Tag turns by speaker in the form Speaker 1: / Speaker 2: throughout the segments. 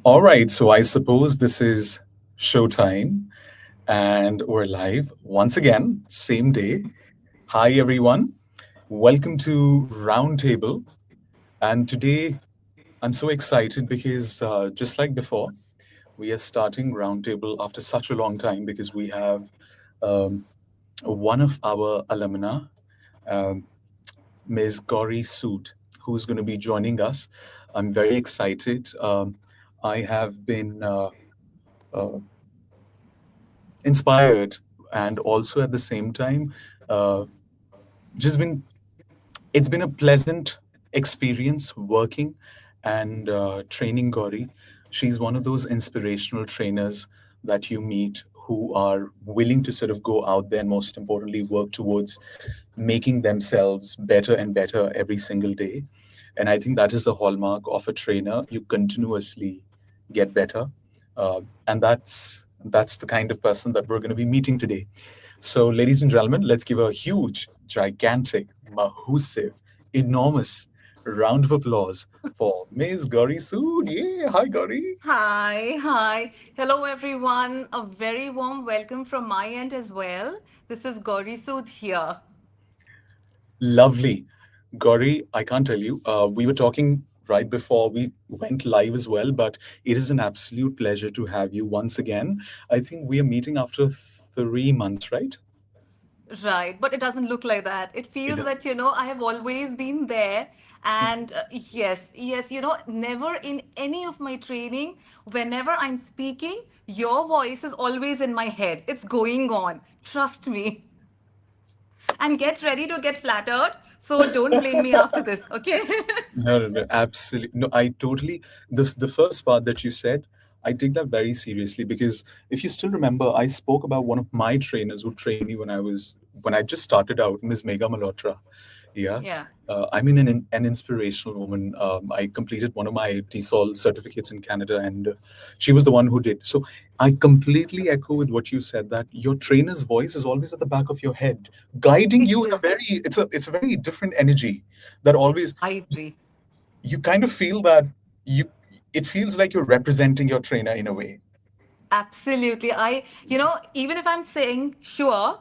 Speaker 1: All right, so I suppose this is showtime and we're live once again, same day. Hi, everyone. Welcome to Roundtable. And today I'm so excited because just like before, we are starting Roundtable after such a long time because we have um, one of our alumna, um, Ms. Gauri Sood, who's going to be joining us. I'm very excited. I have been uh, inspired and also at the same time uh, just been it's been a pleasant experience working and training Gauri. She's one of those inspirational trainers that you meet who are willing to sort of go out there and most importantly work towards making themselves better and better every single day. And I think that is the hallmark of a trainer. You continuously get better. And that's the kind of person that we're going to be meeting today. So, ladies and gentlemen, let's give a huge, gigantic, massive, enormous round of applause for Ms. Gauri Sood. Yeah, hi, Gauri.
Speaker 2: Hi. Hello, everyone. A very warm welcome from my end as well. This is Gauri Sood here.
Speaker 1: Lovely. Gauri, I can't tell you. We were talking right before we went live as well, but it is an absolute pleasure to have you once again. I think we are meeting after 3 months, right?
Speaker 2: Right, but it doesn't look like that. It
Speaker 1: It
Speaker 2: feels
Speaker 1: does.
Speaker 2: that, I have always been there. And yes, never in any of my training, whenever I'm speaking, your voice is always in my head. It's going on. Trust me. And get ready to get flattered. So don't blame me after this, okay?
Speaker 1: No, absolutely. No, I totally. The first part that you said, I take that very seriously because if you still remember, I spoke about one of my trainers who trained me when I just started out, Ms. Megha Malhotra. Yeah.
Speaker 2: Yeah.
Speaker 1: I mean, an inspirational woman. I completed one of my TESOL certificates in Canada, and she was the one who did. So I completely echo with what you said that your trainer's voice is always at the back of your head, guiding
Speaker 2: It
Speaker 1: you in a
Speaker 2: is.
Speaker 1: very. It's a very different energy that always
Speaker 2: I agree.
Speaker 1: you kind of feel that you. It feels like you're representing your trainer in a way.
Speaker 2: Absolutely. Even if I'm saying sure,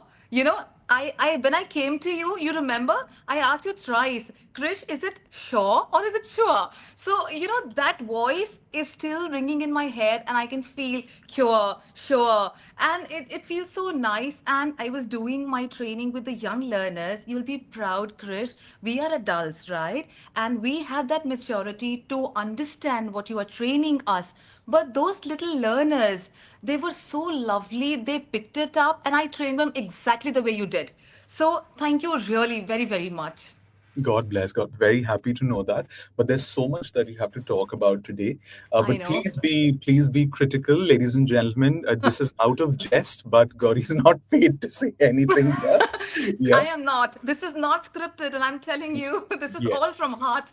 Speaker 2: I when I came to you, you remember, I asked you thrice, Krish, is it sure or is it sure? So, that voice is still ringing in my head and I can feel sure. And it feels so nice. And I was doing my training with the young learners. You'll be proud, Krish. We are adults, right? And we have that maturity to understand what you are training us. But those little learners, they were so lovely. They picked it up and I trained them exactly the way you did. So thank you really very, very much.
Speaker 1: God bless. God, very happy to know that. But there's so much that you have to talk about today.
Speaker 2: I
Speaker 1: But
Speaker 2: know.
Speaker 1: please be critical, ladies and gentlemen. This is out of jest, but God is not paid to say anything here.
Speaker 2: I
Speaker 1: Yeah.
Speaker 2: am not. This is not scripted, and I'm telling you, this is
Speaker 1: Yes.
Speaker 2: all from heart.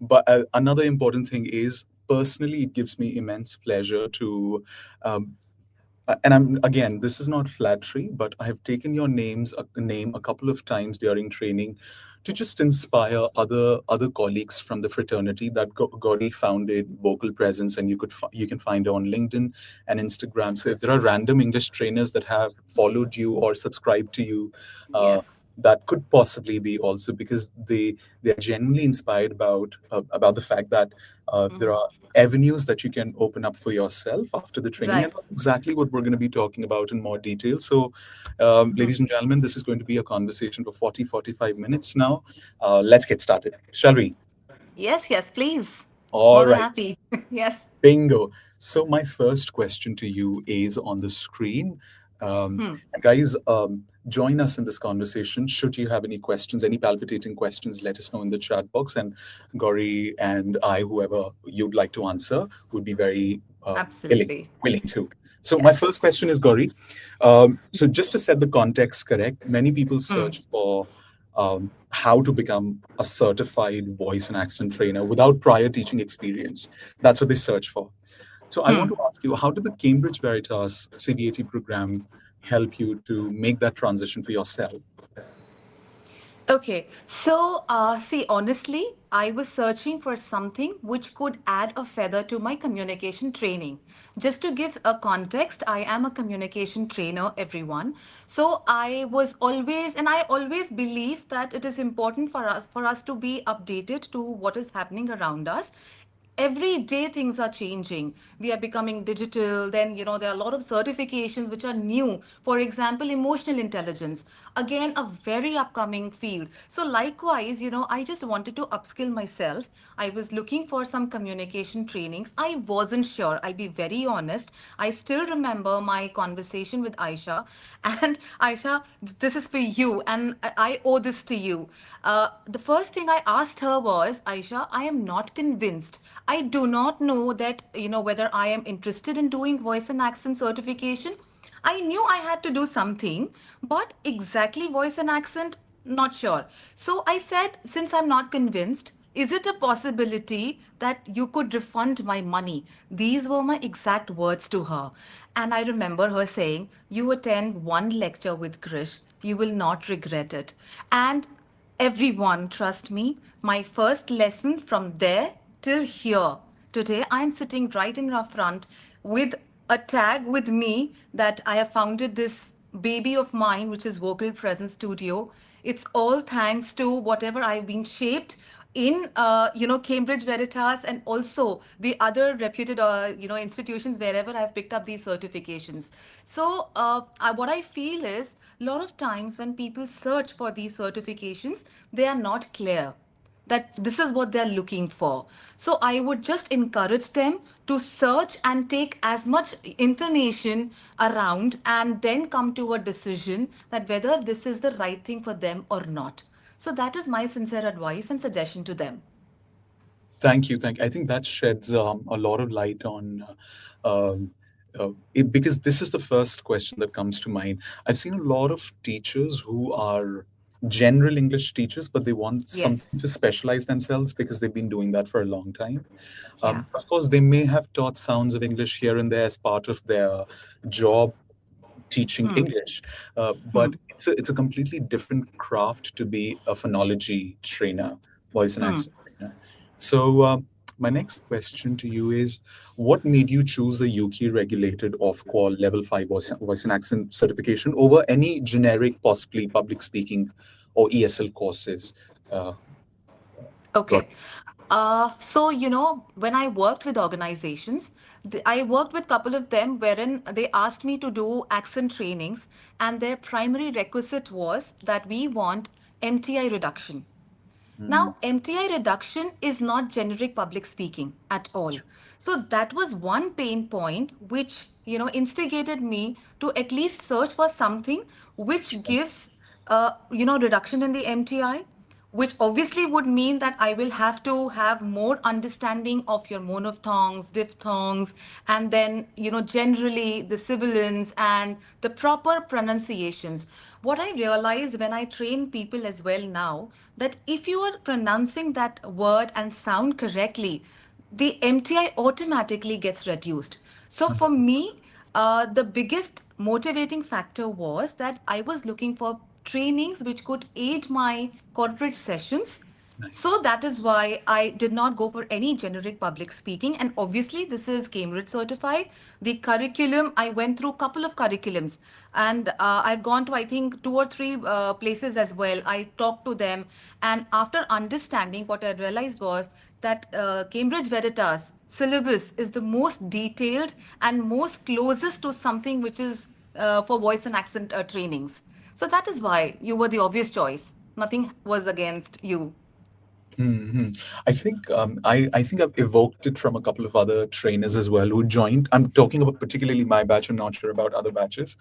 Speaker 1: But another important thing is, personally, it gives me immense pleasure to um, and I'm again, this is not flattery, but I have taken your name a couple of times during training to just inspire other colleagues from the fraternity that Gauri founded Vocal Presence, and you can find her on LinkedIn and Instagram. So if there are random English trainers that have followed you or subscribed to you, uh,
Speaker 2: Yes.
Speaker 1: that could possibly be also because they're genuinely inspired about the fact that there are avenues that you can open up for yourself after the training. And
Speaker 2: Right.
Speaker 1: that's exactly what we're going to be talking about in more detail. So, ladies and gentlemen, this is going to be a conversation for 45 minutes now. Let's get started, shall we?
Speaker 2: Yes, please.
Speaker 1: All
Speaker 2: More than
Speaker 1: right,
Speaker 2: happy. Yes.
Speaker 1: bingo. So, my first question to you is on the screen. Guys, join us in this conversation. Should you have any questions, any palpitating questions, let us know in the chat box. And Gauri and I, whoever you'd like to answer, would be very willing,
Speaker 2: Absolutely.
Speaker 1: willing to. So, my first
Speaker 2: Yes.
Speaker 1: question is Gauri. So, just to set the context correct, many people search for how to become a certified voice and accent trainer without prior teaching experience. That's what they search for. So I want to ask you, how did the Cambridge Veritas CVAT program help you to make that transition for yourself?
Speaker 2: Okay, so see, honestly, I was searching for something which could add a feather to my communication training. Just to give a context, I am a communication trainer, everyone. So I was always, and I always believe that it is important for us to be updated to what is happening around us. Every day things are changing. We are becoming digital. Then, there are a lot of certifications which are new. For example, emotional intelligence, again a very upcoming field. So likewise, I just wanted to upskill myself. I was looking for some communication trainings. I wasn't sure, I'll be very honest. I still remember my conversation with Aisha. And Aisha, this is for you, and I owe this to you. The first thing I asked her was, Aisha, I am not convinced. I do not know that, whether I am interested in doing voice and accent certification. I knew I had to do something, but exactly voice and accent, not sure. So I said, since I'm not convinced, is it a possibility that you could refund my money? These were my exact words to her. And I remember her saying, you attend one lecture with Krish, you will not regret it. And everyone, trust me, my first lesson from there till here. Today, I'm sitting right in our front with a tag with me that I have founded this baby of mine, which is Vocal Presence Studio. It's all thanks to whatever I've been shaped in, Cambridge Veritas, and also the other reputed, institutions wherever I've picked up these certifications. So, what I feel is a lot of times when people search for these certifications, they are not clear that this is what they're looking for. So I would just encourage them to search and take as much information around and then come to a decision that whether this is the right thing for them or not. So that is my sincere advice and suggestion to them.
Speaker 1: Thank you. Thank you. I think that sheds a lot of light on it, because this is the first question that comes to mind. I've seen a lot of teachers who are general English teachers, but they want something to
Speaker 2: Yes.
Speaker 1: specialize themselves because they've been doing that for a long time.
Speaker 2: Yeah.
Speaker 1: Of course, they may have taught sounds of English here and there as part of their job teaching English, but it's a completely different craft to be a phonology trainer, voice and accent trainer. So, my next question to you is, what made you choose a UK regulated off-call level 5 voice and accent certification over any generic, possibly public speaking or ESL courses? Uh, got
Speaker 2: Okay. So, when I worked with organizations, I worked with a couple of them wherein they asked me to do accent trainings, and their primary requisite was that we want MTI reduction.
Speaker 1: Mm,
Speaker 2: Now, MTI reduction is not generic public speaking at all. So that was one pain point which, instigated me to at least search for something which
Speaker 1: sure.
Speaker 2: gives, reduction in the MTI, which obviously would mean that I will have to have more understanding of your monophthongs, diphthongs, and then, generally the sibilants and the proper pronunciations. What I realized when I train people as well now, that if you are pronouncing that word and sound correctly, the MTI automatically gets reduced. So for
Speaker 1: 100%.
Speaker 2: me, the biggest motivating factor was that I was looking for trainings which could aid my corporate sessions. So
Speaker 1: Nice.
Speaker 2: that is why I did not go for any generic public speaking. And obviously, this is Cambridge certified. The curriculum, I went through a couple of curriculums, and I've gone to, I think, two or three places as well. I talked to them. And after understanding, what I realized was that Cambridge Veritas syllabus is the most detailed and most closest to something which is for voice and accent trainings. So that is why you were the obvious choice. Nothing was against you.
Speaker 1: Hmm. I think I've evoked it from a couple of other trainers as well who joined. I'm talking about particularly my batch. I'm not sure about other batches.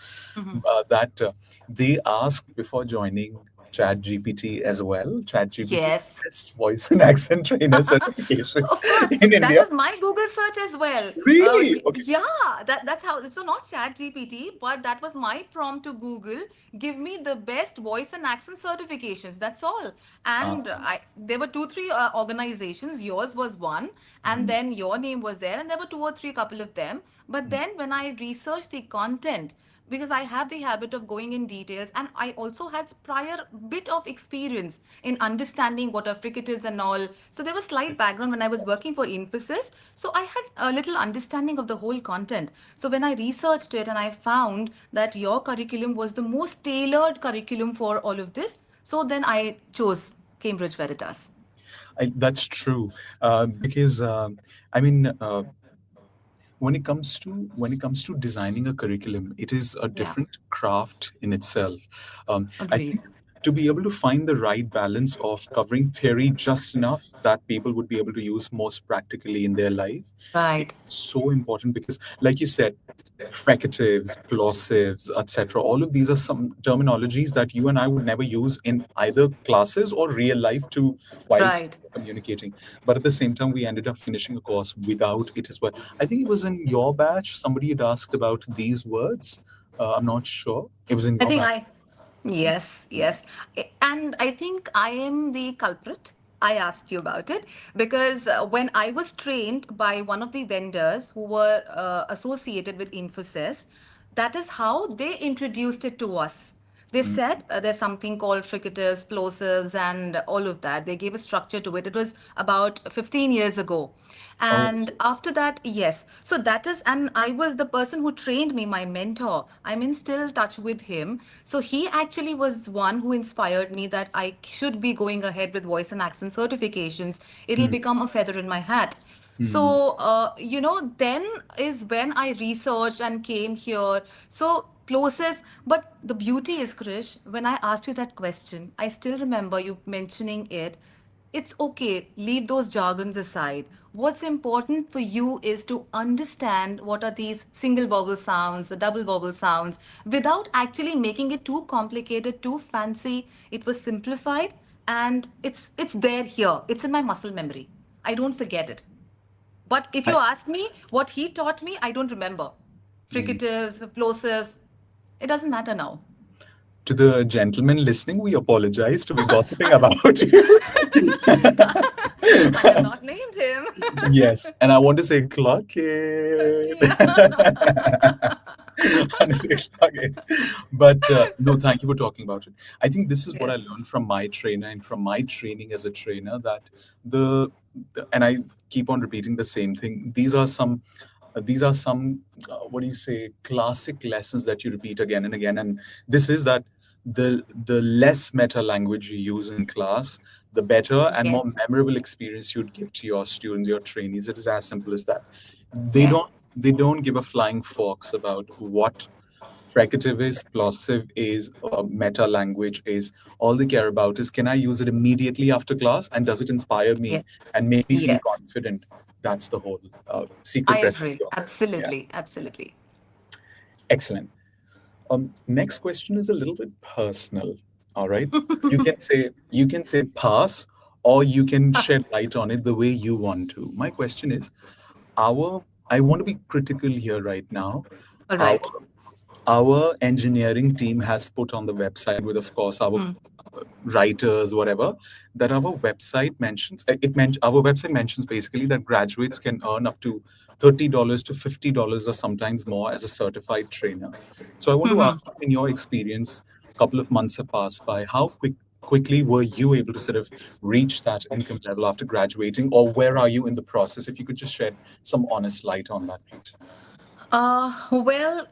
Speaker 1: That they asked before joining Chat GPT as well. Chat GPT
Speaker 2: Yes.
Speaker 1: best voice and accent trainer certification
Speaker 2: Of course,
Speaker 1: in
Speaker 2: that
Speaker 1: India.
Speaker 2: was my Google search as well.
Speaker 1: Really? Okay.
Speaker 2: Yeah, that's how. So not Chat GPT, but that was my prompt to Google. Give me the best voice and accent certifications. That's all. And
Speaker 1: Um,
Speaker 2: there were two, three organizations. Yours was one, and
Speaker 1: mm,
Speaker 2: then your name was there, and there were two or three, couple of them. But
Speaker 1: mm,
Speaker 2: then when I researched the content, because I have the habit of going in details, and I also had prior bit of experience in understanding what are fricatives and all. So there was slight background when I was working for Infosys. So I had a little understanding of the whole content. So when I researched it and I found that your curriculum was the most tailored curriculum for all of this, so then I chose Cambridge Veritas.
Speaker 1: That's true, because I mean, when it comes to designing a curriculum, it is a
Speaker 2: Yeah,
Speaker 1: different craft in itself. I
Speaker 2: agreed.
Speaker 1: think to be able to find the right balance of covering theory just enough that people would be able to use most practically in their life is
Speaker 2: Right.
Speaker 1: so important, because, like you said, fricatives, plosives, etc. All of these are some terminologies that you and I would never use in either classes or real life to whilst
Speaker 2: Right.
Speaker 1: communicating. But at the same time, we ended up finishing a course without it as well. I think it was in your batch. Somebody had asked about these words. I'm not sure. It was in
Speaker 2: I
Speaker 1: your
Speaker 2: think
Speaker 1: batch.
Speaker 2: I, yes, yes. And I think I am the culprit. I asked you about it because when I was trained by one of the vendors who were associated with Infosys, that is how they introduced it to us. They
Speaker 1: Mm.
Speaker 2: said there's something called fricatives, plosives, and all of that. They gave a structure to it. It was about 15 years ago.
Speaker 1: Oh, I
Speaker 2: And
Speaker 1: see.
Speaker 2: after that, yes. So that is, and I was the person who trained me, my mentor. I'm in still touch with him. So he actually was one who inspired me that I should be going ahead with voice and accent certifications. It'll
Speaker 1: Mm.
Speaker 2: become a feather in my hat.
Speaker 1: Mm.
Speaker 2: So, then is when I researched and came here. So, plosives, but the beauty is, Krish, when I asked you that question, I still remember you mentioning it. It's okay, leave those jargons aside. What's important for you is to understand what are these single vowel sounds, the double vowel sounds, without actually making it too complicated, too fancy. It was simplified and it's there here. It's in my muscle memory. I don't forget it. But if
Speaker 1: I,
Speaker 2: you ask me what he taught me, I don't remember.
Speaker 1: mm.
Speaker 2: Fricatives, plosives, it doesn't matter now.
Speaker 1: To the gentleman listening, we apologize to be gossiping about you.
Speaker 2: I have not named him.
Speaker 1: Yes, and I want to say clock it.
Speaker 2: Yeah.
Speaker 1: I want to say clock it. But no, thank you for talking about it. I think this is what I
Speaker 2: Yes.
Speaker 1: learned from my trainer and from my training as a trainer, that the, and I keep on repeating the same thing. These are some what do you say, classic lessons that you repeat again and again. And this is that the less meta language you use in class, the better and
Speaker 2: Yes.
Speaker 1: more memorable experience you'd give to your students, your trainees. It is as simple as that. they
Speaker 2: Yeah.
Speaker 1: don't they don't give a flying fox about what fricative is, plosive is, meta language is. All they care about is, can I use it immediately after class, and does it inspire me
Speaker 2: Yes.
Speaker 1: and make me feel
Speaker 2: Yes.
Speaker 1: confident? That's the whole
Speaker 2: I
Speaker 1: secret recipe
Speaker 2: agree.
Speaker 1: of it. Yeah.
Speaker 2: Absolutely. Absolutely.
Speaker 1: Excellent. Next question is a little bit personal. All right. You can say pass, or you can shed light on it the way you want to. My question is, our I want to be critical here right now.
Speaker 2: All
Speaker 1: Our
Speaker 2: right.
Speaker 1: our engineering team has put on the website, with of course our writers, whatever, that our website mentions our website mentions basically that graduates can earn up to $30 to $50 or sometimes more as a certified trainer. So I want to ask you, in your experience, a couple of months have passed by, how quickly were you able to sort of reach that income level after graduating, or where are you in the process? If you could just shed some honest light on that, please.
Speaker 2: Well,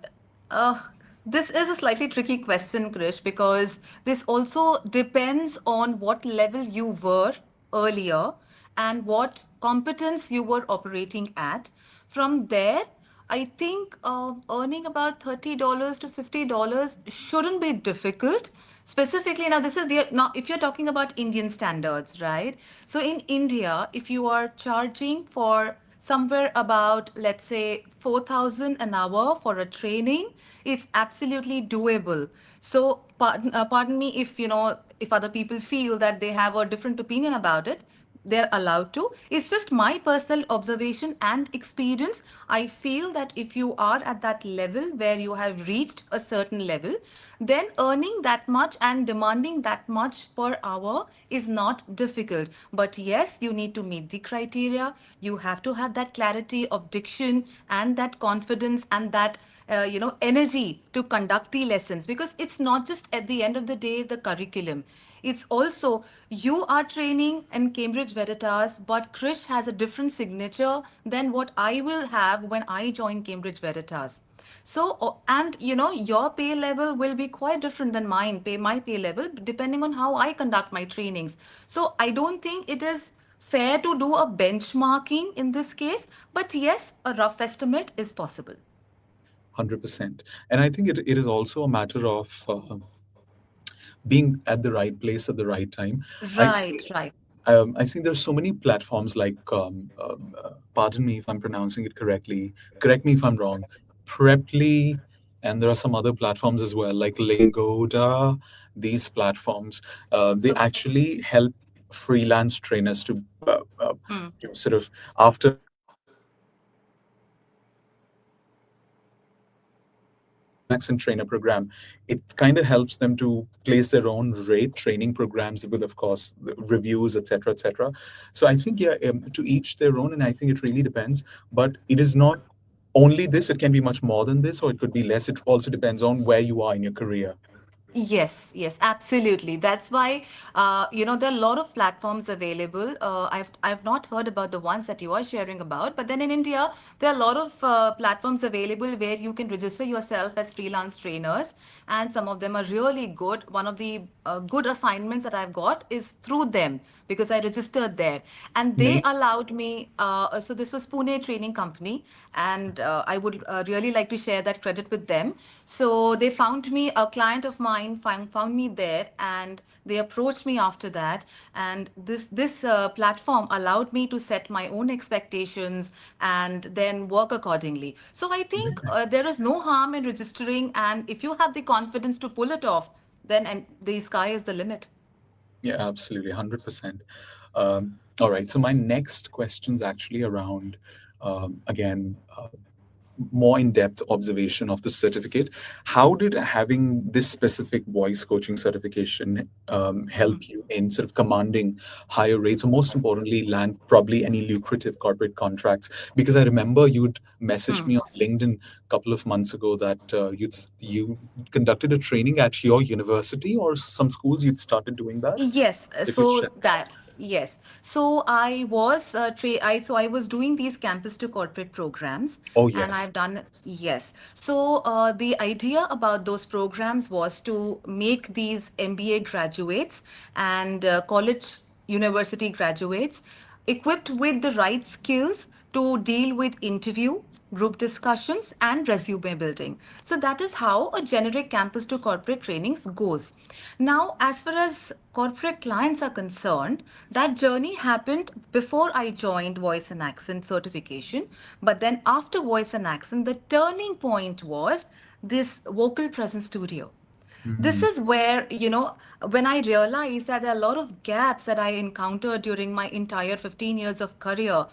Speaker 2: uh, this is a slightly tricky question, Krish, because this also depends on what level you were earlier and what competence you were operating at. From there, I think earning about $30 to $50 shouldn't be difficult. Specifically, now this is we are now if you're talking about Indian standards, right? So in India, if you are charging for somewhere about, let's say, 4,000 an hour for a training, it's absolutely doable. So pardon me if if other people feel that they have a different opinion about it. they're allowed to. It's just my personal observation and experience. I feel that if you are at that level where you have reached a certain level, then earning that much and demanding that much per hour is not difficult. But yes, you need to meet the criteria. You have to have that clarity of diction and that confidence and that energy to conduct the lessons, because it's not just at the end of the day the curriculum. It's also you are training in Cambridge Veritas, but Krish has a different signature than what I will have when I join Cambridge Veritas. So, and your pay level will be quite different than my pay level, depending on how I conduct my trainings. So, I don't think it is fair to do a benchmarking in this case, but yes, a rough estimate is possible.
Speaker 1: 100%. And I think it is also a matter of being at the right place at the right time. I've
Speaker 2: Right,
Speaker 1: seen
Speaker 2: right.
Speaker 1: I think there's so many platforms like, pardon me if I'm pronouncing it correctly, correct me if I'm wrong, Preply, and there are some other platforms as well, like Lingoda. These platforms, they
Speaker 2: So,
Speaker 1: actually help freelance trainers to
Speaker 2: mm,
Speaker 1: sort of, after accent trainer program, it kind of helps them to place their own rate training programs with, of course, the reviews, etc., etc. So I think, yeah, to each their own, and I think it really depends. But it is not only this; it can be much more than this, or it could be less. It also depends on where you are in your career.
Speaker 2: yes, yes, absolutely. That's why there are a lot of platforms available. I've not heard about the ones that you are sharing about, but then in India there are a lot of platforms available where you can register yourself as freelance trainers, and some of them are really good. One of the good assignments that I've got is through them because I registered there, and they
Speaker 1: Name,
Speaker 2: allowed me. So this was Pune Training Company, and I would really like to share that credit with them. So they found me, a client of mine found me there, and they approached me after that. And this platform allowed me to set my own expectations and then work accordingly. So I think there is no harm in registering, and if you have the confidence to pull it off, then and the sky is the limit.
Speaker 1: yeah, absolutely, 100%. All right. So my next question is actually around, again, more in-depth observation of the certificate. How did having this specific voice coaching certification help you in sort of commanding higher rates, or most importantly, land probably any lucrative corporate contracts? Because I remember you'd messaged
Speaker 2: Hmm.
Speaker 1: me on LinkedIn a couple of months ago that you conducted a training at your university or some schools. You'd started doing that.
Speaker 2: Yes,
Speaker 1: If you could share.
Speaker 2: yes. So I was I was doing these campus to corporate programs,
Speaker 1: Oh
Speaker 2: and
Speaker 1: yes.
Speaker 2: I've done, yes. So the idea about those programs was to make these MBA graduates and college university graduates equipped with the right skills to deal with interview, group discussions, and resume building. So that is how a generic campus to corporate trainings goes. Now, as far as corporate clients are concerned, that journey happened before I joined voice and accent certification. But then after voice and accent, the turning point was this vocal presence studio. This
Speaker 1: Mhm.
Speaker 2: is where, when I realized that there are a lot of gaps that I encountered during my entire 15 years of career.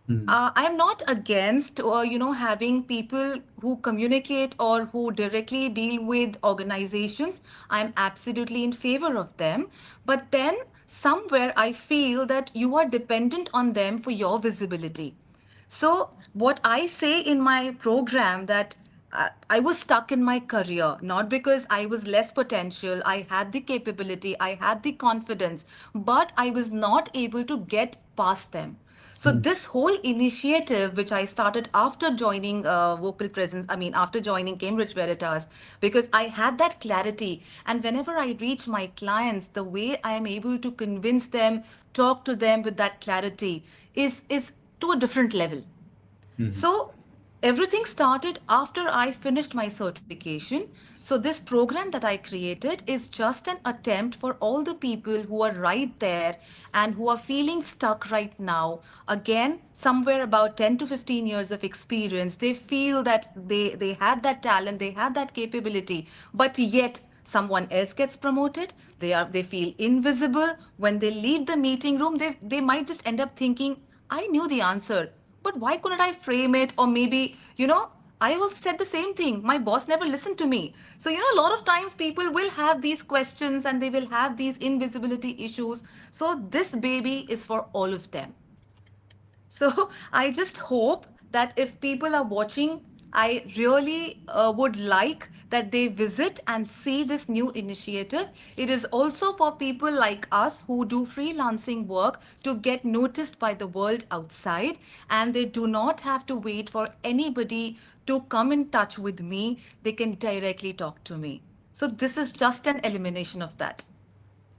Speaker 1: Mhm.
Speaker 2: I'm not against, having people who communicate or who directly deal with organizations. I'm absolutely in favor of them. But then somewhere I feel that you are dependent on them for your visibility. So what I say in my program that I was stuck in my career, not because I was less potential. I had the capability, I had the confidence, but I was not able to get past them. So
Speaker 1: Mhm.
Speaker 2: this whole initiative, which I started after joining Vocal Presence, I mean after joining Cambridge Veritas, because I had that clarity, and whenever I reach my clients, the way I am able to convince them, talk to them with that clarity, is to a different level.
Speaker 1: Mhm.
Speaker 2: So everything started after I finished my certification. So this program that I created is just an attempt for all the people who are right there and who are feeling stuck right now. Again, somewhere about 10 to 15 years of experience, they feel that they had that talent, they had that capability, but yet someone else gets promoted, they feel invisible. When they leave the meeting room, they might just end up thinking, I knew the answer, but why couldn't I frame it? Or maybe, I also said the same thing, my boss never listened to me. So, a lot of times people will have these questions and they will have these invisibility issues. So this baby is for all of them. So I just hope that if people are watching, I really would like that they visit and see this new initiative. It is also for people like us who do freelancing work to get noticed by the world outside, and they do not have to wait for anybody to come in touch with me. They can directly talk to me. So this is just an elimination of that.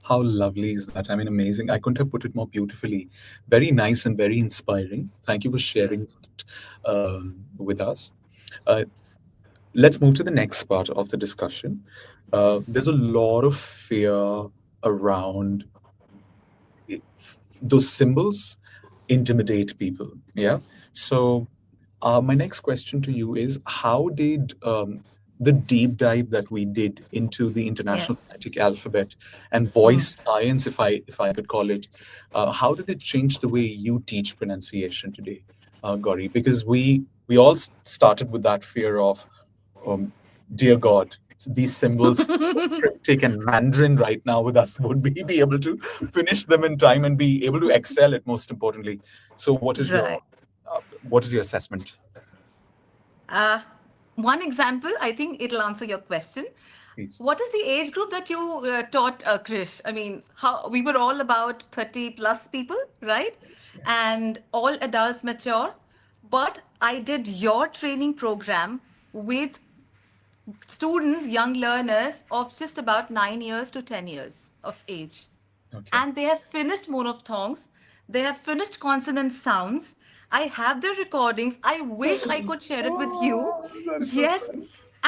Speaker 1: How lovely is that? I mean, amazing. I couldn't have put it more beautifully. Very nice and very inspiring. Thank you for sharing that with us. Uh, let's move to the next part of the discussion.
Speaker 2: Yes.
Speaker 1: There's a lot of fear around it, those symbols intimidate people. Yeah. So, my next question to you is how did the deep dive that we did into the International
Speaker 2: Yes.
Speaker 1: Phonetic Alphabet and voice science, if I could call it, how did it change the way you teach pronunciation today, Gauri? Because we all started with that fear of um, dear God, these symbols so cryptic and Mandarin right now with us. Would we be able to finish them in time and be able to excel it? Most importantly, so
Speaker 2: Right.
Speaker 1: what is your assessment,
Speaker 2: Uh, One example, I think it'll answer your question.
Speaker 1: please?
Speaker 2: What is the age group that you taught, Krish? I mean, how we were all about 30 plus people, right?
Speaker 1: Yes, yes.
Speaker 2: And all adults mature. But I did your training program with students, young learners of just about 9 years to 10 years of age.
Speaker 1: Okay.
Speaker 2: And they have finished monophthongs, they have finished consonant sounds. I have the recordings. I wish I could share it with you.
Speaker 1: Oh, that's so
Speaker 2: Yes,
Speaker 1: sad.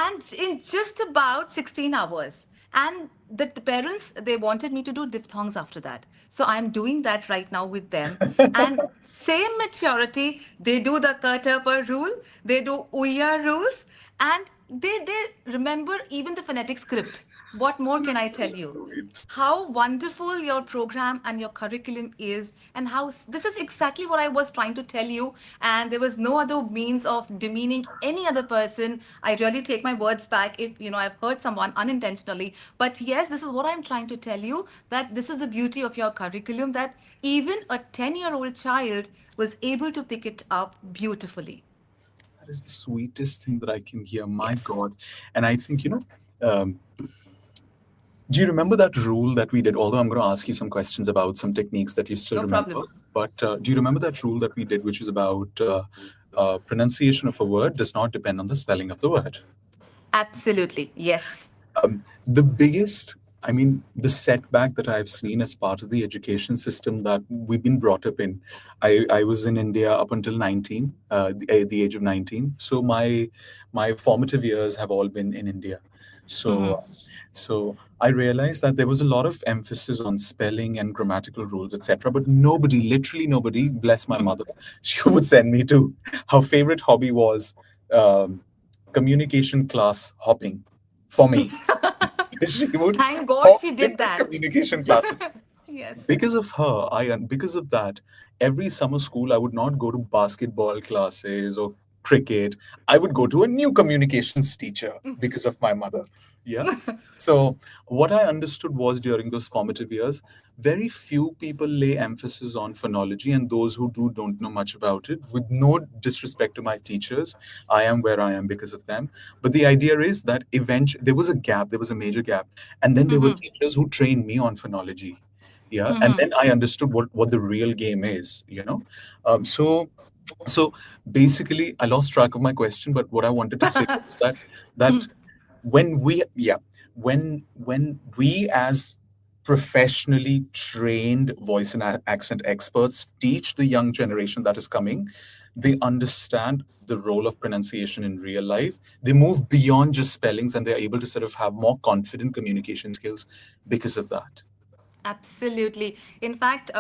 Speaker 2: and in just about 16 hours. And the parents, they wanted me to do diphthongs after that. So I'm doing that right now with them. And same maturity, they do the Kurtapa rule, they do Uya rules, and they remember even the phonetic script. What more can
Speaker 1: That's
Speaker 2: I
Speaker 1: so
Speaker 2: tell you?
Speaker 1: sweet.
Speaker 2: How wonderful your program and your curriculum is, and how this is exactly what I was trying to tell you. And there was no other means of demeaning any other person. I really take my words back if I've hurt someone unintentionally. But yes, this is what I'm trying to tell you, that this is the beauty of your curriculum, that even a 10-year-old child was able to pick it up beautifully.
Speaker 1: That is the sweetest thing that I can hear. My
Speaker 2: Yes.
Speaker 1: God. And I think, do you remember that rule that we did? Although I'm going to ask you some questions about some techniques that you still
Speaker 2: No
Speaker 1: remember,
Speaker 2: problem.
Speaker 1: but do you remember that rule that we did, which is about pronunciation of a word does not depend on the spelling of the word?
Speaker 2: Absolutely. Yes.
Speaker 1: The biggest, I mean, the setback that I've seen as part of the education system that we've been brought up in. I was in India up until 19, the age of 19. So my formative years have all been in India. So so I realized that there was a lot of emphasis on spelling and grammatical rules, etc. But nobody, literally nobody, bless my mother, she would send me to her favorite hobby was um, communication class hopping for me. She would
Speaker 2: Thank God
Speaker 1: hop
Speaker 2: she did
Speaker 1: different
Speaker 2: that.
Speaker 1: communication classes.
Speaker 2: Yes.
Speaker 1: Because of her, because of that, every summer school I would not go to basketball classes or cricket. I would go to a new communications teacher because of my mother. Yeah. So what I understood was during those formative years, very few people lay emphasis on phonology, and those who do don't know much about it. With no disrespect to my teachers, I am where I am because of them. But the idea is that eventually there was a gap, there was a major gap, and then there were teachers who trained me on phonology. Yeah, and then I understood what the real game is. So basically I lost track of my question, but what I wanted to say was that when we yeah when we as professionally trained voice and accent experts teach the young generation that is coming, they understand the role of pronunciation in real life. They move beyond just spellings and they're able to sort of have more confident communication skills because of that.
Speaker 2: Absolutely. In fact,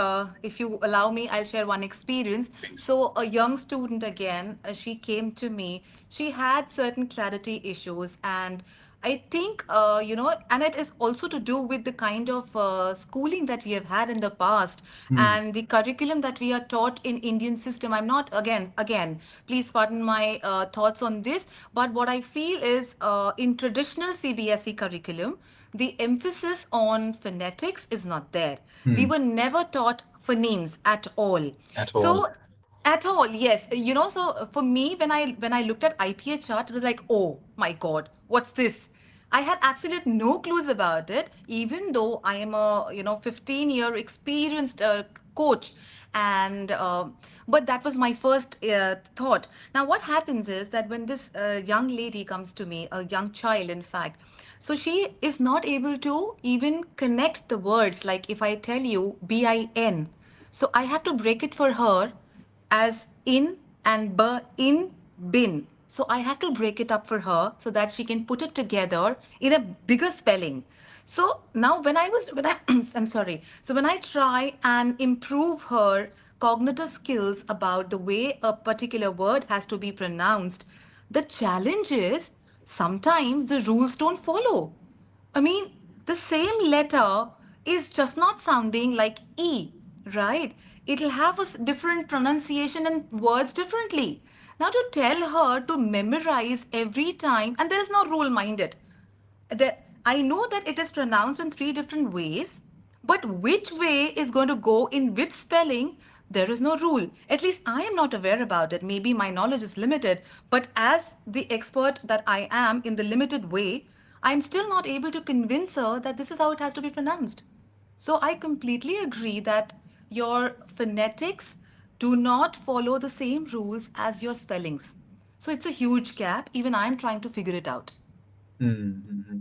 Speaker 2: if you allow me, I'll share one experience.
Speaker 1: Please.
Speaker 2: So, a young student again, she came to me. She had certain clarity issues, and I think, and it is also to do with the kind of schooling that we have had in the past
Speaker 1: Hmm.
Speaker 2: and the curriculum that we are taught in Indian system. I'm not, again, please pardon my thoughts on this, but what I feel is in traditional CBSE curriculum, the emphasis on phonetics is not there. We
Speaker 1: Hmm.
Speaker 2: were never taught phonemes at all.
Speaker 1: At all.
Speaker 2: So at all, yes. So for me, when I looked at IPA chart, it was like, oh my God, what's this? I had absolute no clues about it, even though I am a 15-year experienced coach, and but that was my first thought. Now, what happens is that when this young lady comes to me, a young child, in fact, so she is not able to even connect the words. Like if I tell you BIN, so I have to break it for her as in and in bin. So I have to break it up for her so that she can put it together in a bigger spelling. So now when I I'm sorry. So when I try and improve her cognitive skills about the way a particular word has to be pronounced, the challenge is sometimes the rules don't follow. I mean, the same letter is just not sounding like E, right? It'll have a different pronunciation and words differently. Now, to tell her to memorize every time, and there is no rule, mind it. I know that it is pronounced in three different ways, but which way is going to go in which spelling, there is no rule. At least I am not aware about it. Maybe my knowledge is limited, but as the expert that I am in the limited way, I'm still not able to convince her that this is how it has to be pronounced. So I completely agree that your phonetics do not follow the same rules as your spellings. So it's a huge gap. Even I'm trying to figure it out.
Speaker 1: Mm-hmm.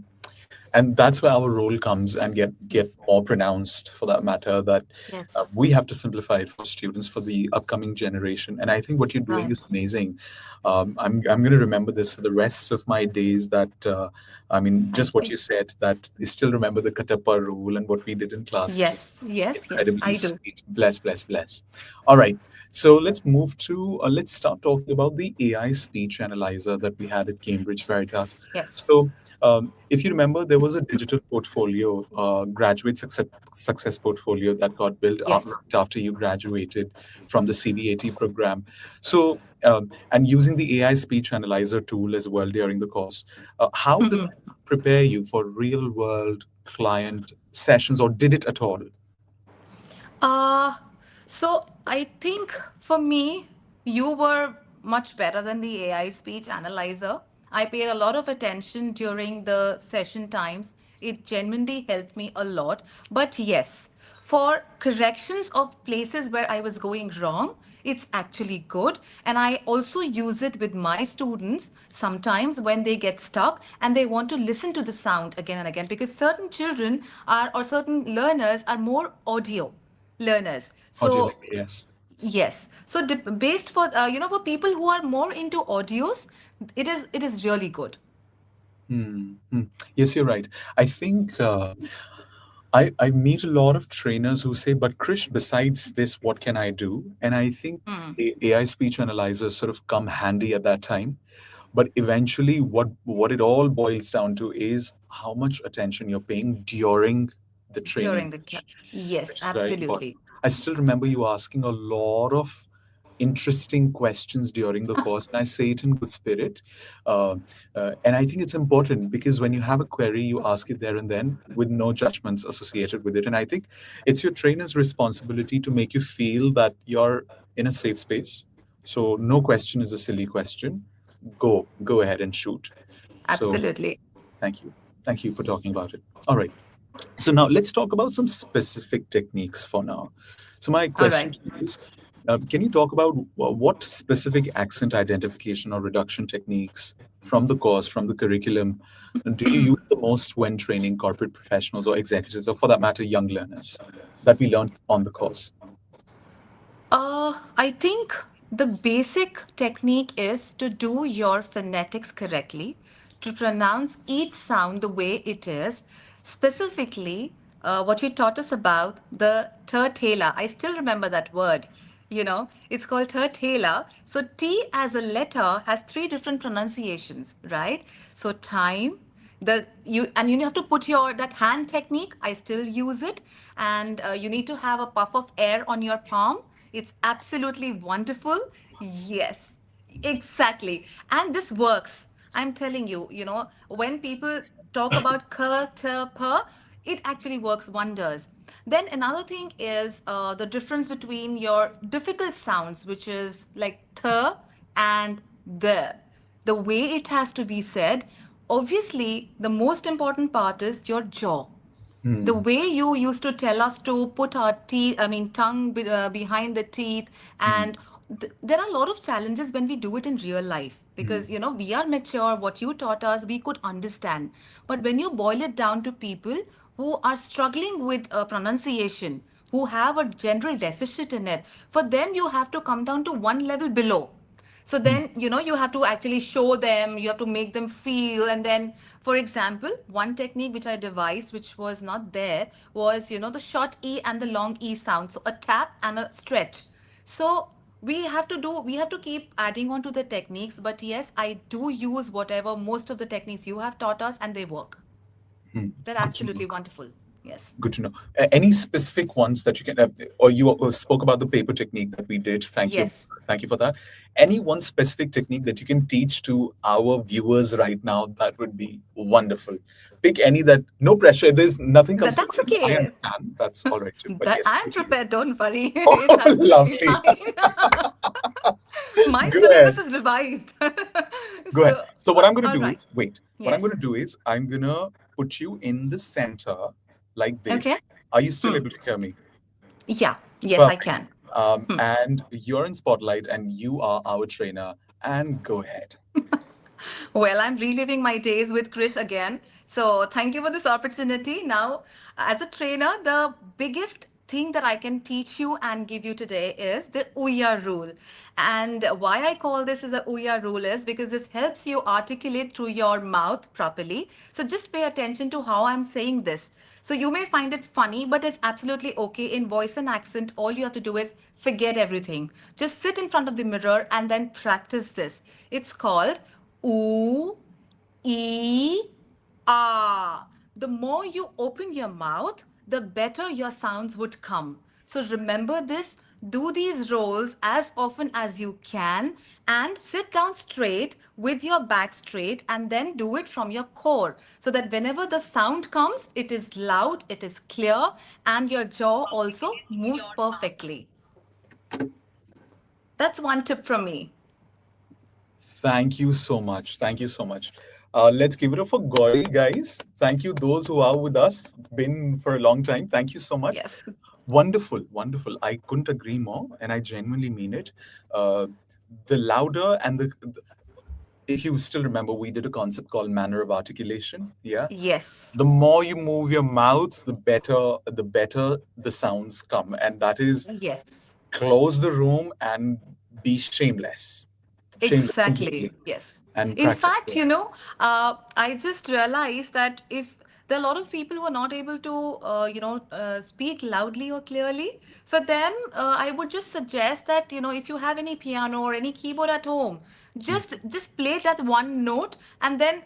Speaker 1: And that's where our role comes and get more pronounced, for that matter, that
Speaker 2: Yes.
Speaker 1: we have to simplify it for students, for the upcoming generation. And I think what you're doing is
Speaker 2: Right.
Speaker 1: amazing. I'm going to remember this for the rest of my days, that I mean, just
Speaker 2: Thank
Speaker 1: what
Speaker 2: you.
Speaker 1: you said, that I still remember the katappa rule and what we did in class, which is
Speaker 2: Yes, yes, yes,
Speaker 1: incredibly
Speaker 2: I do.
Speaker 1: sweet. Bless, bless, bless. All right. So let's move to, let's start talking about the AI speech analyzer that we had at Cambridge Veritas.
Speaker 2: Yes.
Speaker 1: So, if you remember, there was a digital portfolio, graduate success portfolio, that got built
Speaker 2: Yes.
Speaker 1: right after you graduated from the CVAT program. So, and using the AI speech analyzer tool as well during the course, how did that prepare you for real world client sessions, or did it at all?
Speaker 2: Uh, so I think for me, you were much better than the AI speech analyzer. I paid a lot of attention during the session times. It genuinely helped me a lot. But yes, for corrections of places where I was going wrong, it's actually good. And I also use it with my students sometimes when they get stuck and they want to listen to the sound again and again, because certain children are, or certain learners are more audio learners.
Speaker 1: Audio
Speaker 2: So
Speaker 1: like, yes.
Speaker 2: yes, so based for for people who are more into audios, it is really good.
Speaker 1: Hmm. Hmm. Yes, you're right. I think I meet a lot of trainers who say, but Krish, besides this, what can I do? And I think AI speech analyzers sort of come handy at that time. But eventually, what it all boils down to is how much attention you're paying during the training,
Speaker 2: During the yes,
Speaker 1: which is very important.
Speaker 2: absolutely.
Speaker 1: I still remember you asking a lot of interesting questions during the course, and I say it in good spirit. Uh, and I think it's important because when you have a query, you ask it there and then with no judgments associated with it. And I think it's your trainer's responsibility to make you feel that you're in a safe space. So no question is a silly question. Go ahead and shoot. So
Speaker 2: Absolutely.
Speaker 1: thank you. Thank you for talking about it. All right. So now let's talk about some specific techniques for now. So my
Speaker 2: All
Speaker 1: question
Speaker 2: right.
Speaker 1: to you is, can you talk about what specific accent identification or reduction techniques from the course, from the curriculum, do you use the most when training corporate professionals or executives, or for that matter, young learners, that we learned on the course?
Speaker 2: I think the basic technique is to do your phonetics correctly, to pronounce each sound the way it is. Specifically, what you taught us about the tertela. I still remember that word. It's called tertela. So T as a letter has three different pronunciations, right? So time, The you have to put your that hand technique. I still use it, and you need to have a puff of air on your palm. It's absolutely wonderful. Yes, exactly. And this works. I'm telling you, when people talk about k, t, p, it actually works wonders. Then another thing is the difference between your difficult sounds, which is like th and the way it has to be said. Obviously, the most important part is your jaw. The
Speaker 1: Hmm.
Speaker 2: way you used to tell us to put our teeth, I mean, tongue behind the teeth,
Speaker 1: Hmm.
Speaker 2: and there are a lot of challenges when we do it in real life
Speaker 1: Hmm.
Speaker 2: because, we are mature. What you taught us, we could understand. But when you boil it down to people who are struggling with pronunciation, who have a general deficit in it, for them, you have to come down to one level below. So
Speaker 1: Hmm.
Speaker 2: then, you have to actually show them, you have to make them feel. And then, for example, one technique which I devised, which was not there, was, the short E and the long E sound. So a tap and a stretch. So we have to keep adding on to the techniques. But yes, I do use whatever most of the techniques you have taught us, and they work.
Speaker 1: Hmm.
Speaker 2: They're
Speaker 1: Good to know.
Speaker 2: absolutely wonderful. Yes.
Speaker 1: Good to know. Any specific ones that you can, or you spoke about the paper technique that we did. Thank you.
Speaker 2: Yes.
Speaker 1: Thank you for that. Any one specific technique that you can teach to our viewers right now, that would be wonderful. Pick any that, no pressure. There's nothing comes to
Speaker 2: That's
Speaker 1: mind. I
Speaker 2: okay.
Speaker 1: understand. That's all right too. But
Speaker 2: That
Speaker 1: yes,
Speaker 2: I'm
Speaker 1: over to you.
Speaker 2: prepared, don't worry. It's
Speaker 1: Oh,
Speaker 2: absolutely
Speaker 1: lovely.
Speaker 2: fine. My
Speaker 1: Go
Speaker 2: syllabus
Speaker 1: ahead.
Speaker 2: is revised.
Speaker 1: Go ahead.
Speaker 2: So,
Speaker 1: So what I'm going to
Speaker 2: all
Speaker 1: do
Speaker 2: right.
Speaker 1: is, wait, what I'm
Speaker 2: Yes.
Speaker 1: going to do is I'm going to put you in the center like
Speaker 2: Okay.
Speaker 1: this. Are you still
Speaker 2: Hmm.
Speaker 1: able to hear me?
Speaker 2: Yeah. Yes, I
Speaker 1: Perfect.
Speaker 2: can. Hmm.
Speaker 1: And you're in spotlight and you are our trainer. And go ahead.
Speaker 2: Well, I'm reliving my days with Krish again. So, thank you for this opportunity. Now, as a trainer, the biggest thing that I can teach you and give you today is the Ouya rule. And why I call this as a Ouya rule is because this helps you articulate through your mouth properly. So, just pay attention to how I'm saying this. So, you may find it funny, but it's absolutely okay. In voice and accent, all you have to do is forget everything. Just sit in front of the mirror and then practice this. It's called oo, e, ah. The more you open your mouth, the better your sounds would come. So remember this, do these rolls as often as you can, and sit down straight with your back straight, and then do it from your core so that whenever the sound comes, it is loud, it is clear, and your jaw also moves perfectly. That's one tip from me.
Speaker 1: Thank you so much. Thank you so much. Let's give it up for Gauri, guys. Thank you, those who are with us, been for a long time. Thank you so much.
Speaker 2: Yes.
Speaker 1: Wonderful, wonderful. I couldn't agree more, and I genuinely mean it. Uh, the louder and if you still remember, we did a concept called manner of articulation. Yeah.
Speaker 2: Yes.
Speaker 1: The more you move your mouth, the better the sounds come. And that is
Speaker 2: Yes.
Speaker 1: close the room and be shameless. Shameless completely.
Speaker 2: Exactly. Yes.
Speaker 1: And
Speaker 2: In
Speaker 1: practice.
Speaker 2: fact, I just realized that if there are a lot of people who are not able to, speak loudly or clearly, for them, I would just suggest that, if you have any piano or any keyboard at home, just play that one note and then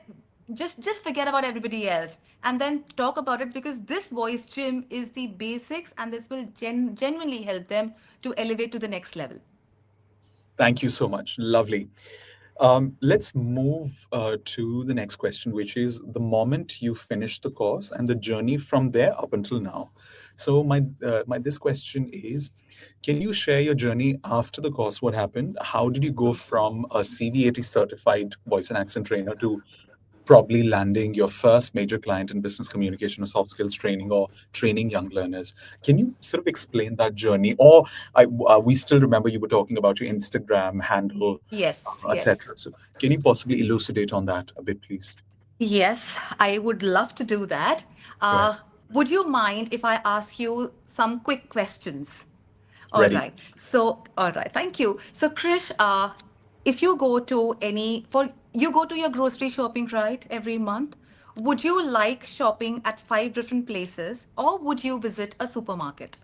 Speaker 2: just forget about everybody else and then talk about it because this voice gym is the basics and this will genuinely help them to elevate to the next level.
Speaker 1: Thank you so much. Lovely. Let's move to the next question, which is the moment you finish the course and the journey from there up until now. So my this question is, can you share your journey after the course? What happened? How did you go from a CVAT certified voice and accent trainer to probably landing your first major client in business communication or soft skills training or training young learners? Can you sort of explain that journey? Or we still remember you were talking about your Instagram handle,
Speaker 2: Yes, yes.
Speaker 1: etc. So can you possibly elucidate on that a bit, please?
Speaker 2: Yes, I would love to do that.
Speaker 1: Go ahead.
Speaker 2: Would you mind if I ask you some quick questions? All
Speaker 1: Ready.
Speaker 2: right. All right. Thank you. So, Krish, if you go to you go to your grocery shopping, right, every month, would you like shopping at five different places or would you visit a supermarket?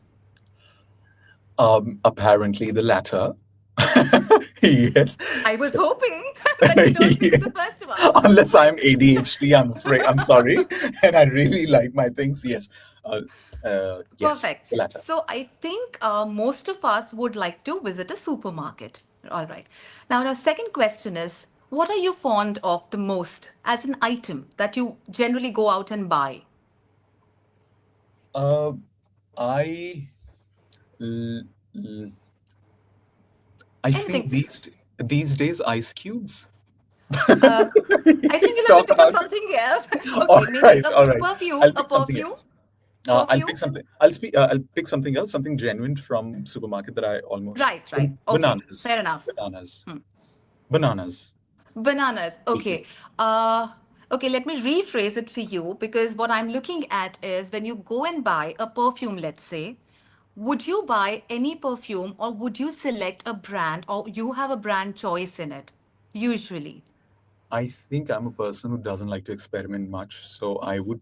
Speaker 1: Apparently the latter. Yes.
Speaker 2: I was
Speaker 1: So
Speaker 2: hoping. But you don't think it's
Speaker 1: Yeah.
Speaker 2: the first one.
Speaker 1: Unless
Speaker 2: I
Speaker 1: I'm ADHD, I'm afraid. I'm sorry, and I really like my things. Yes, uh, yes,
Speaker 2: Perfect.
Speaker 1: the latter.
Speaker 2: So I think most of us would like to visit a supermarket. All right. Now, our second question is, what are you fond of the most as an item that you generally go out and buy?
Speaker 1: Uh, I l- l- I feel
Speaker 2: Anything.
Speaker 1: these days ice cubes.
Speaker 2: Uh, I think you'll have to
Speaker 1: Talk
Speaker 2: think of
Speaker 1: about it.
Speaker 2: something else.
Speaker 1: All
Speaker 2: Okay, maybe
Speaker 1: right,
Speaker 2: a
Speaker 1: all right.
Speaker 2: perfume,
Speaker 1: I'll
Speaker 2: a
Speaker 1: pick something
Speaker 2: perfume,
Speaker 1: else. I'll
Speaker 2: perfume.
Speaker 1: pick something. I'll pick something else, something genuine from supermarket that I almost
Speaker 2: Right, right. Okay,
Speaker 1: bananas,
Speaker 2: fair enough.
Speaker 1: bananas, bananas.
Speaker 2: Bananas.
Speaker 1: Will do.
Speaker 2: Okay. Okay, let me rephrase it for you because what I'm looking at is when you go and buy a perfume, let's say, would you buy any perfume or would you select a brand or you have a brand choice in it? Usually.
Speaker 1: I think I'm a person who doesn't like to experiment much, so I would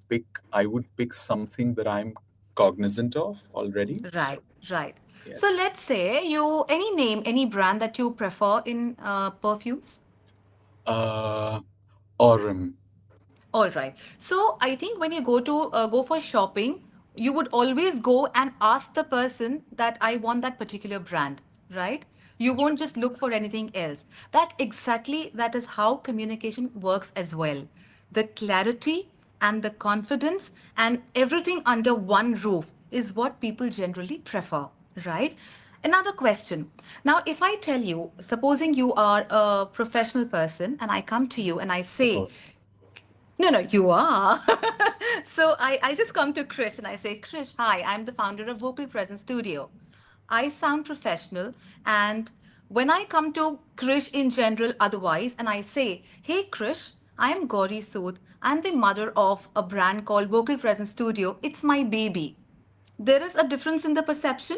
Speaker 1: pick something that I'm cognizant of already. So
Speaker 2: Right, right.
Speaker 1: yeah.
Speaker 2: So let's say you, any name, any brand that you prefer in perfumes?
Speaker 1: Uh, Aurum.
Speaker 2: All right. So I think when you go for shopping, you would always go and ask the person that I want that particular brand, right? You
Speaker 1: That's
Speaker 2: won't
Speaker 1: right.
Speaker 2: just look for anything else. That is how communication works as well. The clarity and the confidence and everything under one roof is what people generally prefer, right? Another question. Now, if I tell you, supposing you are a professional person and I come to you and I say,
Speaker 1: Suppose.
Speaker 2: no, no, you are. So I just come to Krish and I say, Krish, hi, I'm the founder of Vocal Presence Studio. I sound professional. And when I come to Krish in general, otherwise, and I say, hey, Krish, I am Gauri Sood. I'm the mother of a brand called Vocal Presence Studio. It's my baby. There is a difference in the perception.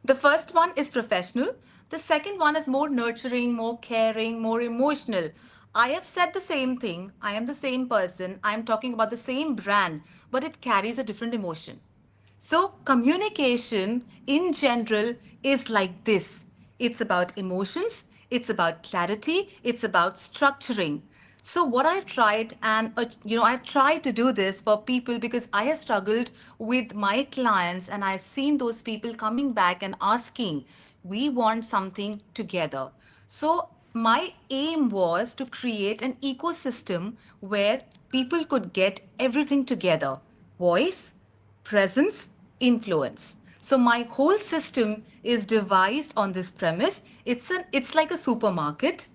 Speaker 2: The first one is professional. The second one is more nurturing, more caring, more emotional. I have said the same thing. I am the same person. I am talking about the same brand, but it carries a different emotion. So, communication in general is like this, it's about emotions, it's about clarity, it's about structuring. So, what I've tried, and I've tried to do this for people because I have struggled with my clients, and I've seen those people coming back and asking, we want something together. So, my aim was to create an ecosystem where people could get everything together: voice, presence, influence. So my whole system is devised on this premise. It's like a supermarket.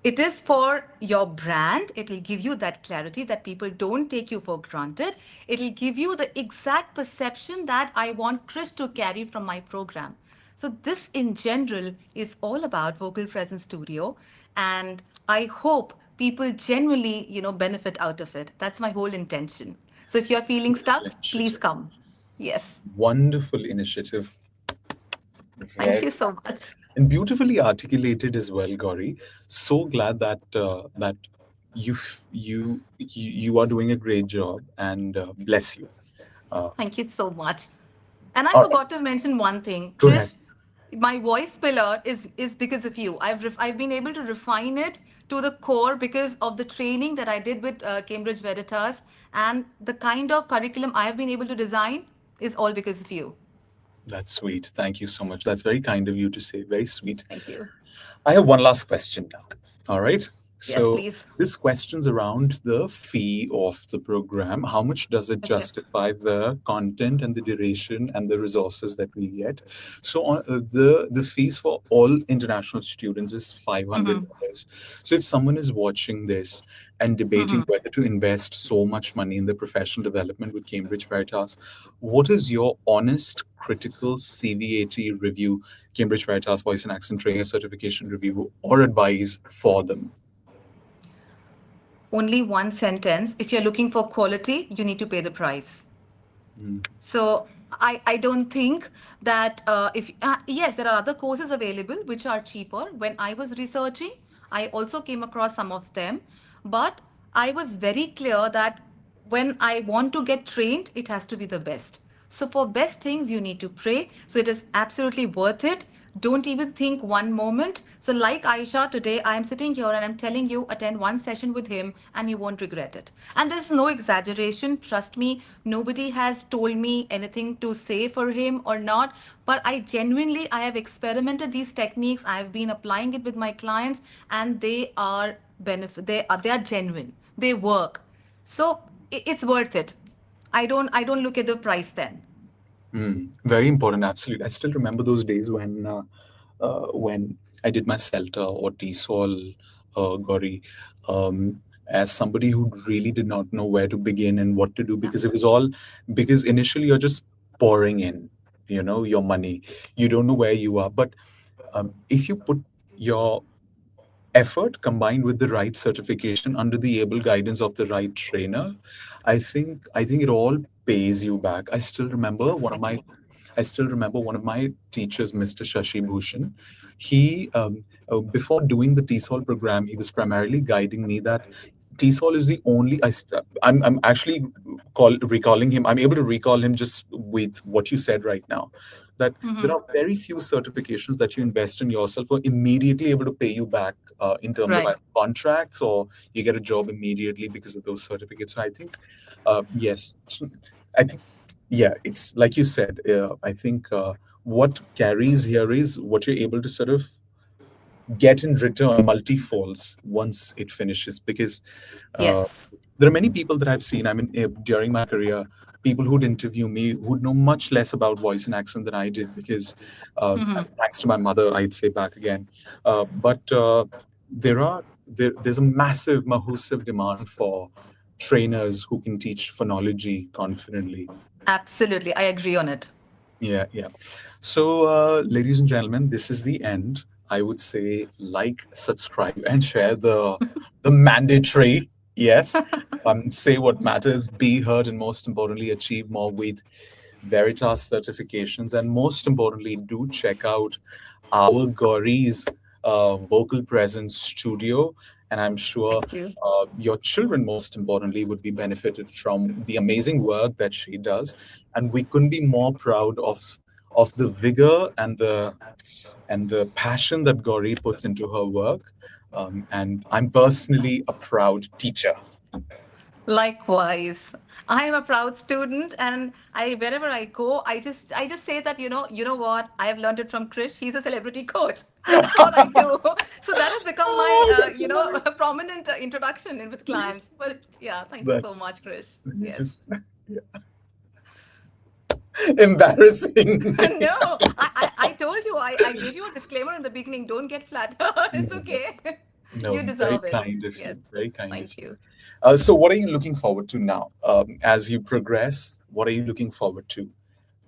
Speaker 2: It is for your brand. It will give you that clarity that people don't take you for granted. It will give you the exact perception that I want Chris to carry from my program. So this in general is all about Vocal Presence Studio, and I hope people genuinely, benefit out of it. That's my whole intention. So if you're feeling
Speaker 1: Wonderful
Speaker 2: stuck, please
Speaker 1: initiative.
Speaker 2: come. Yes.
Speaker 1: Wonderful initiative.
Speaker 2: Thank
Speaker 1: Very
Speaker 2: you so much.
Speaker 1: and beautifully articulated as well, Gauri. So glad that you are doing a great job, and bless you. Uh,
Speaker 2: Thank you so much. And I
Speaker 1: all right,
Speaker 2: forgot to mention one thing,
Speaker 1: go ahead.
Speaker 2: Trish. My voice pillar is because of you. I've been able to refine it to the core because of the training that I did with Cambridge Veritas, and the kind of curriculum I have been able to design is all because of you.
Speaker 1: That's sweet. Thank you so much. That's very kind of you to say. Very sweet.
Speaker 2: Thank you.
Speaker 1: I have one last question now. All right.
Speaker 2: Yes,
Speaker 1: So
Speaker 2: please.
Speaker 1: this question's around the fee of the program. How much does it
Speaker 2: Okay.
Speaker 1: justify the content and the duration and the resources that we get? So the fees for all international students is
Speaker 2: Mm-hmm.
Speaker 1: $500. So if someone is watching this and debating
Speaker 2: Mm-hmm.
Speaker 1: whether to invest so much money in the professional development with Cambridge Veritas, what is your honest, critical CVAT review, Cambridge Veritas Voice and Accent Trainer Certification review, or advice for them?
Speaker 2: Only one sentence. If you're looking for quality, you need to pay the price.
Speaker 1: Mm,
Speaker 2: So I don't think that if yes, there are other courses available which are cheaper. When I was researching, I also came across some of them, but I was very clear that when I want to get trained, it has to be the best. So for best things, you need to pray. So it is absolutely worth it. Don't even think one moment. So like Aisha, today I am sitting here and I'm telling you, attend one session with him and you won't regret it. And there's no exaggeration. Trust me, nobody has told me anything to say for him or not. But I have experimented these techniques. I have been applying it with my clients and they are they are genuine. They work. So it's worth it. I don't look at the price then.
Speaker 1: Very important, absolutely. I still remember those days when I did my CELTA or TESOL, Gauri, as somebody who really did not know where to begin and what to do,
Speaker 2: Yeah.
Speaker 1: because it was all, because initially you're just pouring in, your money. You don't know where you are, but if you put your effort combined with the right certification under the able guidance of the right trainer, I think it all pays you back.
Speaker 2: Exactly.
Speaker 1: I still remember one of my teachers, Mr. Shashi Bhushan. He before doing the TESOL program, he was primarily guiding me that TESOL is the only. I'm actually recalling him. I'm able to recall him just with what you said right now. That there are very few certifications that you invest in yourself are immediately able to pay you back in terms of
Speaker 2: Right.
Speaker 1: either contracts, or you get a job immediately because of those certificates. So I think, yes, so I think, yeah, it's like you said. I think what carries here is what you're able to sort of get in return multi-folds once it finishes, because uh,
Speaker 2: Yes.
Speaker 1: there are many people that I've seen. I mean, during my career, people who'd interview me who'd know much less about voice and accent than I did, because thanks to my mother, I'd say back again. But there's a massive, massive demand for trainers who can teach phonology confidently.
Speaker 2: Absolutely. I agree on it.
Speaker 1: Yeah, yeah. So, ladies and gentlemen, this is the end. I would say like, subscribe, and share the mandatory. Yes. Say what matters, be heard, and most importantly, achieve more with Veritas certifications. And most importantly, do check out our Gauri's vocal presence studio. And I'm sure
Speaker 2: Thank you.
Speaker 1: your children, most importantly, would be benefited from the amazing work that she does. And we couldn't be more proud of the vigor and the passion that Gauri puts into her work. And I'm personally a proud teacher.
Speaker 2: Likewise. I am a proud student and I wherever I go, I just say that, you know what? I have learned it from Krish. He's a celebrity coach. That's all I do. So that has become my
Speaker 1: Oh, that's hilarious.
Speaker 2: prominent introduction in with clients. But yeah, thank you so
Speaker 1: That's
Speaker 2: much, Krish.
Speaker 1: you
Speaker 2: Yes.
Speaker 1: just embarrassing.
Speaker 2: No, I told you, I gave you a disclaimer in the beginning. Don't get flattered. It's
Speaker 1: No, no,
Speaker 2: okay.
Speaker 1: no,
Speaker 2: You
Speaker 1: very
Speaker 2: deserve it.
Speaker 1: kind of
Speaker 2: Yes.
Speaker 1: you. Very kind of
Speaker 2: Thank
Speaker 1: you.
Speaker 2: you.
Speaker 1: So, what are you looking forward to now? As you progress, what are you looking forward to?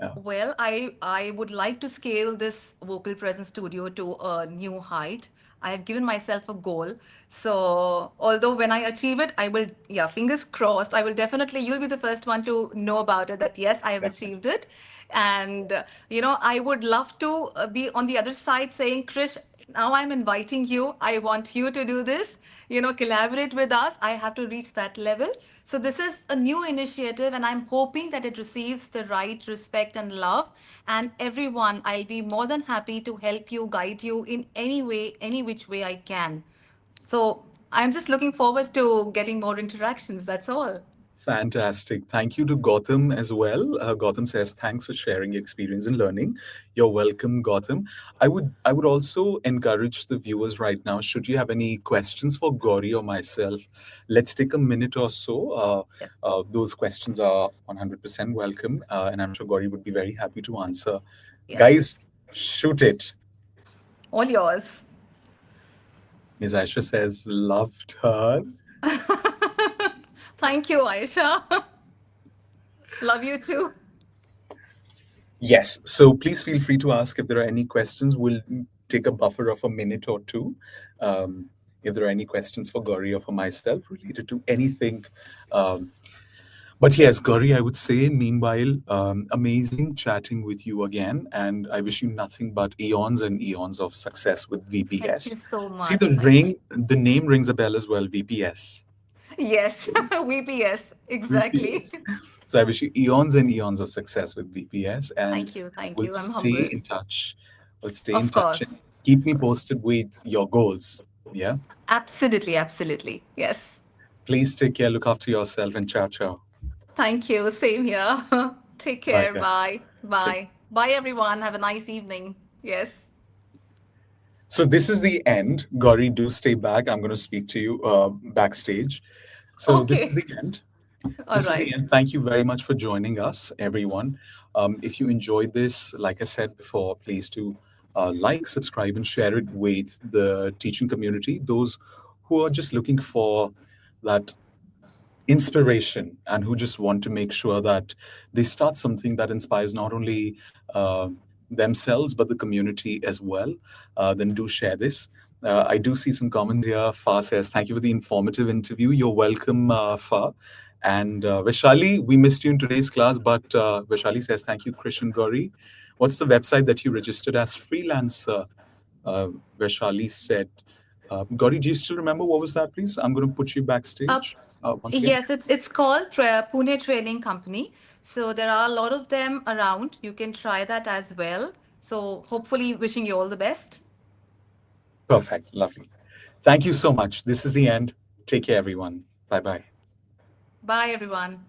Speaker 1: Uh,
Speaker 2: Well, I would like to scale this vocal presence studio to a new height. I have given myself a goal. So, although when I achieve it, I will, yeah, fingers crossed, I will definitely, you'll be the first one to know about it that yes, I have achieved it. And, I would love to be on the other side saying, Krish, now I'm inviting you. I want you to do this, collaborate with us. I have to reach that level. So, this is a new initiative, and I'm hoping that it receives the right respect and love. And everyone, I'll be more than happy to help you, guide you in any way, any which way I can. So, I'm just looking forward to getting more interactions. That's all.
Speaker 1: Fantastic. Thank you to Gotham as well. Gotham says, "Thanks for sharing your experience and learning." You're welcome, Gotham. I would also encourage the viewers right now. Should you have any questions for Gauri or myself, let's take a minute or so.
Speaker 2: Yes.
Speaker 1: Those questions are 100% welcome, and I'm sure Gauri would be very happy to answer. Guys,
Speaker 2: Yes.
Speaker 1: shoot it.
Speaker 2: All yours.
Speaker 1: Ms. Aisha says, "Loved her."
Speaker 2: Thank you, Aisha. Love you too.
Speaker 1: Yes. So please feel free to ask if there are any questions. We'll take a buffer of a minute or two. If there are any questions for Gauri or for myself related to anything. Um, but yes, Gauri, I would say, meanwhile, amazing chatting with you again. And I wish you nothing but eons and eons of success with
Speaker 2: Thank you
Speaker 1: VPS.
Speaker 2: so
Speaker 1: See,
Speaker 2: much. Thank you.
Speaker 1: the name rings a bell as well, VPS.
Speaker 2: Yes, VPS, exactly.
Speaker 1: VPS. So I wish you eons and eons of success with VPS, and
Speaker 2: Thank you, thank
Speaker 1: we'll
Speaker 2: you. I'm
Speaker 1: stay
Speaker 2: humbled.
Speaker 1: in touch. We'll stay in
Speaker 2: Of
Speaker 1: touch and
Speaker 2: course,
Speaker 1: keep
Speaker 2: of
Speaker 1: me
Speaker 2: course.
Speaker 1: posted with your goals. Yeah.
Speaker 2: Absolutely, absolutely. Yes.
Speaker 1: Please take care, look after yourself, and ciao, ciao.
Speaker 2: Thank you. Same here. Take
Speaker 1: Bye,
Speaker 2: care.
Speaker 1: guys.
Speaker 2: Bye.
Speaker 1: Take
Speaker 2: Bye. Bye, everyone. Have a nice evening. Yes.
Speaker 1: So this is the end. Gauri, do stay back. I'm going to speak to you backstage. So this is
Speaker 2: Okay.
Speaker 1: the end.
Speaker 2: All
Speaker 1: This is the
Speaker 2: right.
Speaker 1: end. Thank you very much for joining us, everyone. If you enjoyed this, like I said before, please do like, subscribe, and share it with the teaching community. Those who are just looking for that inspiration and who just want to make sure that they start something that inspires not only uh, themselves but the community as well, then do share this. I do see some comments here. Fa says, "Thank you for the informative interview." You're welcome, Fa. And Vaishali, we missed you in today's class, but Vaishali says, "Thank you, Krish and Gauri." What's the website that you registered as freelancer? Uh, Vaishali said, Gauri, do you still remember what was that, please? I'm going to put you
Speaker 2: Uh,
Speaker 1: backstage once again.
Speaker 2: yes, it's called Pune Training Company. So there are a lot of them around. You can try that as well. So hopefully, wishing you all the best.
Speaker 1: Perfect. Lovely. Thank you so much. This is the end. Take care, everyone. Bye bye.
Speaker 2: Bye, everyone.